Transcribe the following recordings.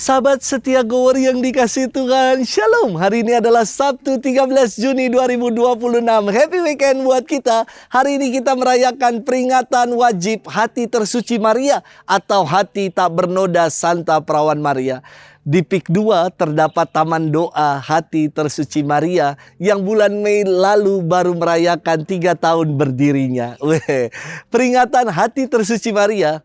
Sahabat setia Gower yang dikasih Tuhan, Shalom. Hari ini adalah Sabtu 13 Juni 2026. Happy weekend buat kita. Hari ini kita merayakan peringatan wajib Hati Tersuci Maria atau Hati Tak Bernoda Santa Perawan Maria. Di PIK 2 terdapat Taman Doa Hati Tersuci Maria yang bulan Mei lalu baru merayakan 3 tahun berdirinya. Peringatan Hati Tersuci Maria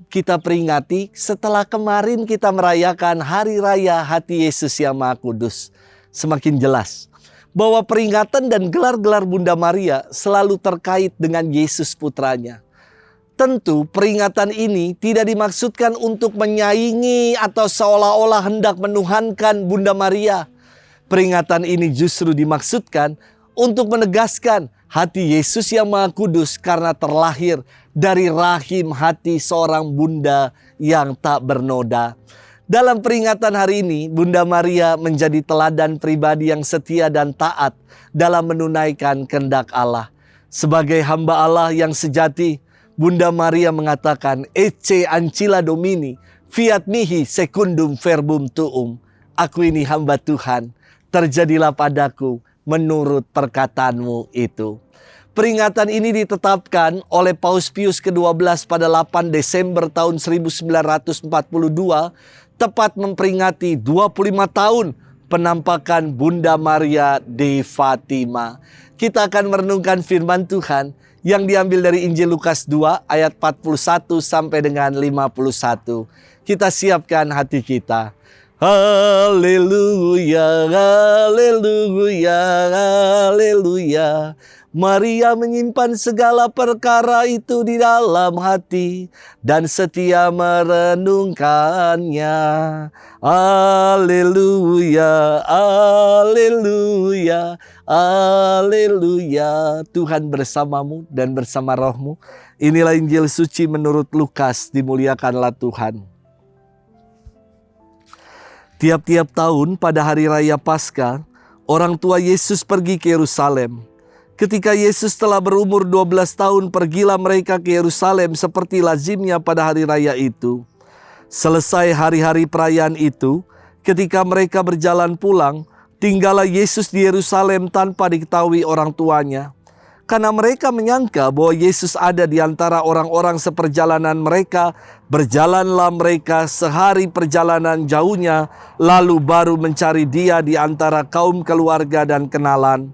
kita peringati setelah kemarin kita merayakan Hari Raya Hati Yesus yang Maha Kudus. Semakin jelas bahwa peringatan dan gelar-gelar Bunda Maria selalu terkait dengan Yesus putranya. Tentu peringatan ini tidak dimaksudkan untuk menyaingi atau seolah-olah hendak menuhankan Bunda Maria. Peringatan ini justru dimaksudkan untuk menegaskan hati Yesus yang Maha Kudus karena terlahir dari rahim hati seorang bunda yang tak bernoda. Dalam peringatan hari ini, Bunda Maria menjadi teladan pribadi yang setia dan taat dalam menunaikan kehendak Allah. Sebagai hamba Allah yang sejati, Bunda Maria mengatakan, Ecce ancilla Domini, fiat mihi secundum verbum tuum. Aku ini hamba Tuhan, terjadilah padaku menurut perkataanmu itu. Peringatan ini ditetapkan oleh Paus Pius ke-12 pada 8 Desember tahun 1942, tepat memperingati 25 tahun penampakan Bunda Maria di Fatima. Kita akan merenungkan firman Tuhan yang diambil dari Injil Lukas 2 ayat 41 sampai dengan 51. Kita siapkan hati kita. Haleluya, haleluya, haleluya. Maria menyimpan segala perkara itu di dalam hati dan setia merenungkannya. Haleluya, haleluya, haleluya. Tuhan bersamamu dan bersama rohmu. Inilah Injil suci menurut Lukas, dimuliakanlah Tuhan. Tiap-tiap tahun pada hari raya Paskah, orang tua Yesus pergi ke Yerusalem. Ketika Yesus telah berumur 12 tahun, pergilah mereka ke Yerusalem seperti lazimnya pada hari raya itu. Selesai hari-hari perayaan itu, ketika mereka berjalan pulang, tinggallah Yesus di Yerusalem tanpa diketahui orang tuanya. Karena mereka menyangka bahwa Yesus ada di antara orang-orang seperjalanan mereka, berjalanlah mereka sehari perjalanan jauhnya, lalu baru mencari dia di antara kaum keluarga dan kenalan.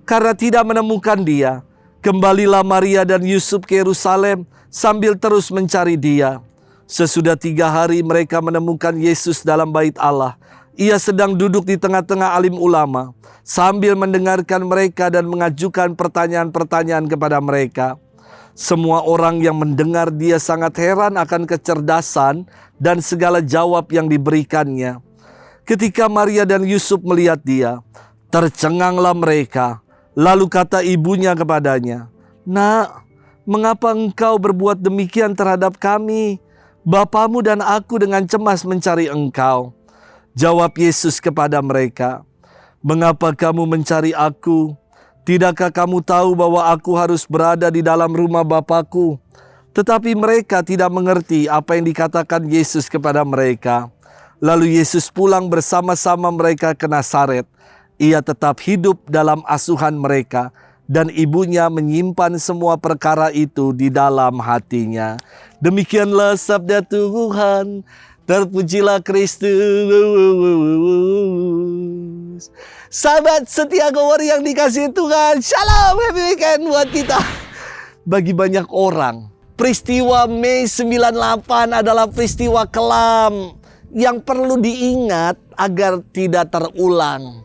Karena tidak menemukan dia, kembalilah Maria dan Yusuf ke Yerusalem sambil terus mencari dia. Sesudah 3 hari mereka menemukan Yesus dalam bait Allah. Ia sedang duduk di tengah-tengah alim ulama, sambil mendengarkan mereka dan mengajukan pertanyaan-pertanyaan kepada mereka. Semua orang yang mendengar dia sangat heran akan kecerdasan dan segala jawab yang diberikannya. Ketika Maria dan Yusuf melihat dia, tercenganglah mereka. Lalu kata ibunya kepadanya, Nak, mengapa engkau berbuat demikian terhadap kami? Bapamu dan aku dengan cemas mencari engkau. Jawab Yesus kepada mereka, Mengapa kamu mencari aku? Tidakkah kamu tahu bahwa aku harus berada di dalam rumah Bapakku? Tetapi mereka tidak mengerti apa yang dikatakan Yesus kepada mereka. Lalu Yesus pulang bersama-sama mereka ke Nazaret. Ia tetap hidup dalam asuhan mereka dan ibunya menyimpan semua perkara itu di dalam hatinya. Demikianlah sabda Tuhan. Terpujilah Kristus. Sahabat setia Gower yang dikasihi Tuhan, Shalom, happy weekend buat kita. Bagi banyak orang, peristiwa Mei 98 adalah peristiwa kelam yang perlu diingat agar tidak terulang.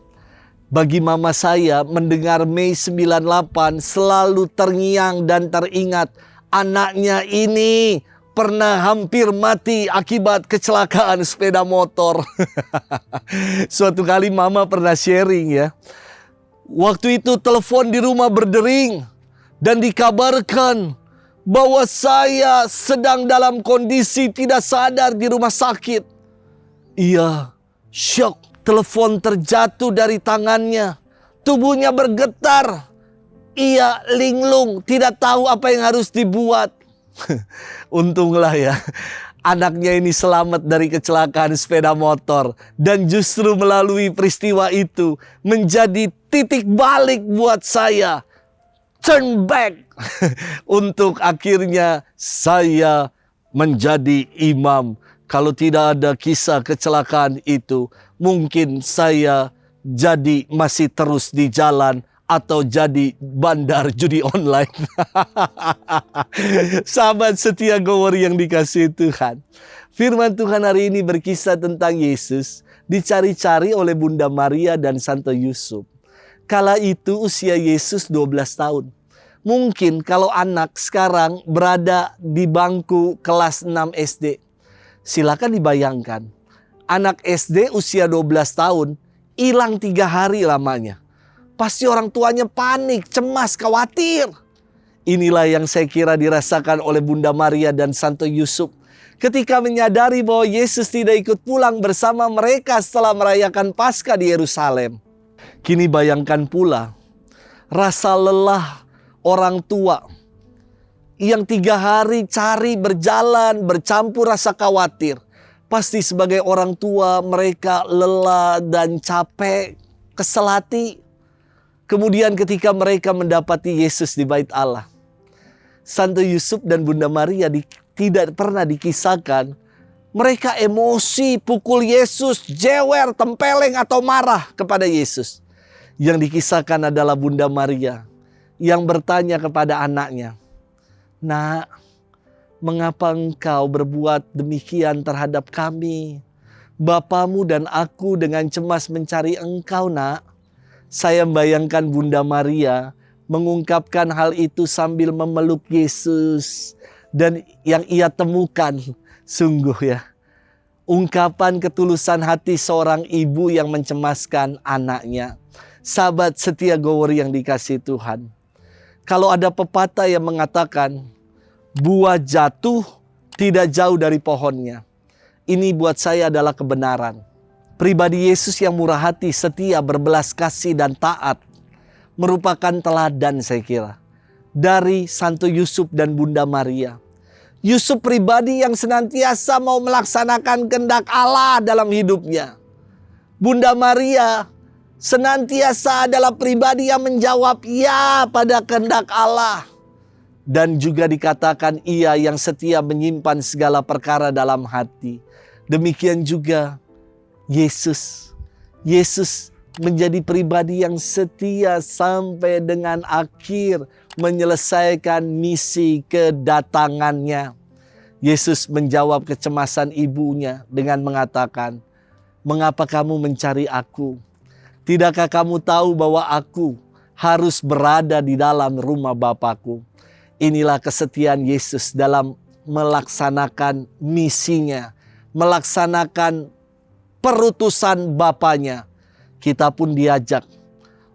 Bagi mama saya, mendengar Mei 98 selalu terngiang dan teringat anaknya ini pernah hampir mati akibat kecelakaan sepeda motor. Suatu kali mama pernah sharing ya. Waktu itu telepon di rumah berdering dan dikabarkan bahwa saya sedang dalam kondisi tidak sadar di rumah sakit. Ia syok. Telepon terjatuh dari tangannya. Tubuhnya bergetar. Ia linglung, tidak tahu apa yang harus dibuat. Untunglah ya, Anaknya ini selamat dari kecelakaan sepeda motor. Dan justru melalui peristiwa itu menjadi titik balik buat saya. Turn back. Untuk akhirnya saya menjadi imam. Kalau tidak ada kisah kecelakaan itu, mungkin saya jadi masih terus di jalan atau jadi bandar judi online. Sahabat setia Gower yang dikasihi Tuhan. Firman Tuhan hari ini berkisah tentang Yesus dicari-cari oleh Bunda Maria dan Santo Yusuf. Kala itu usia Yesus 12 tahun. Mungkin kalau anak sekarang berada di bangku kelas 6 SD. Silakan dibayangkan. Anak SD usia 12 tahun hilang 3 hari lamanya. Pasti orang tuanya panik, cemas, khawatir. Inilah yang saya kira dirasakan oleh Bunda Maria dan Santo Yusuf ketika menyadari bahwa Yesus tidak ikut pulang bersama mereka setelah merayakan Paskah di Yerusalem. Kini bayangkan pula rasa lelah orang tua yang 3 hari cari berjalan bercampur rasa khawatir. Pasti sebagai orang tua mereka lelah dan capek, kesel hati. Kemudian ketika mereka mendapati Yesus di bait Allah, Santo Yusuf dan Bunda Maria tidak pernah dikisahkan mereka emosi, pukul Yesus, jewer, tempeleng atau marah kepada Yesus. Yang dikisahkan adalah Bunda Maria yang bertanya kepada anaknya, "Nak, mengapa engkau berbuat demikian terhadap kami? Bapamu dan aku dengan cemas mencari engkau, nak." Saya membayangkan Bunda Maria mengungkapkan hal itu sambil memeluk Yesus. Dan yang ia temukan, sungguh ya, ungkapan ketulusan hati seorang ibu yang mencemaskan anaknya. Sahabat setia Gower yang dikasihi Tuhan. Kalau ada pepatah yang mengatakan, buah jatuh tidak jauh dari pohonnya. Ini buat saya adalah kebenaran. Pribadi Yesus yang murah hati, setia, berbelas kasih dan taat merupakan teladan saya kira dari Santo Yusuf dan Bunda Maria. Yusuf pribadi yang senantiasa mau melaksanakan kehendak Allah dalam hidupnya. Bunda Maria senantiasa adalah pribadi yang menjawab ya pada kehendak Allah. Dan juga dikatakan ia yang setia menyimpan segala perkara dalam hati. Demikian juga Yesus menjadi pribadi yang setia sampai dengan akhir menyelesaikan misi kedatangannya. Yesus menjawab kecemasan ibunya dengan mengatakan, "Mengapa kamu mencari aku? Tidakkah kamu tahu bahwa aku harus berada di dalam rumah Bapakku?" Inilah kesetiaan Yesus dalam melaksanakan misinya, melaksanakan perutusan Bapaknya. Kita pun diajak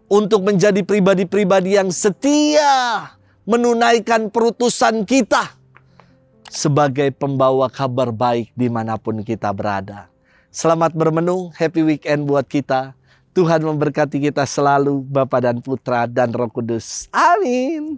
untuk menjadi pribadi-pribadi yang setia menunaikan perutusan kita sebagai pembawa kabar baik dimanapun kita berada. Selamat bermenung, happy weekend buat kita. Tuhan memberkati kita selalu, Bapa dan Putra dan Roh Kudus. Amin.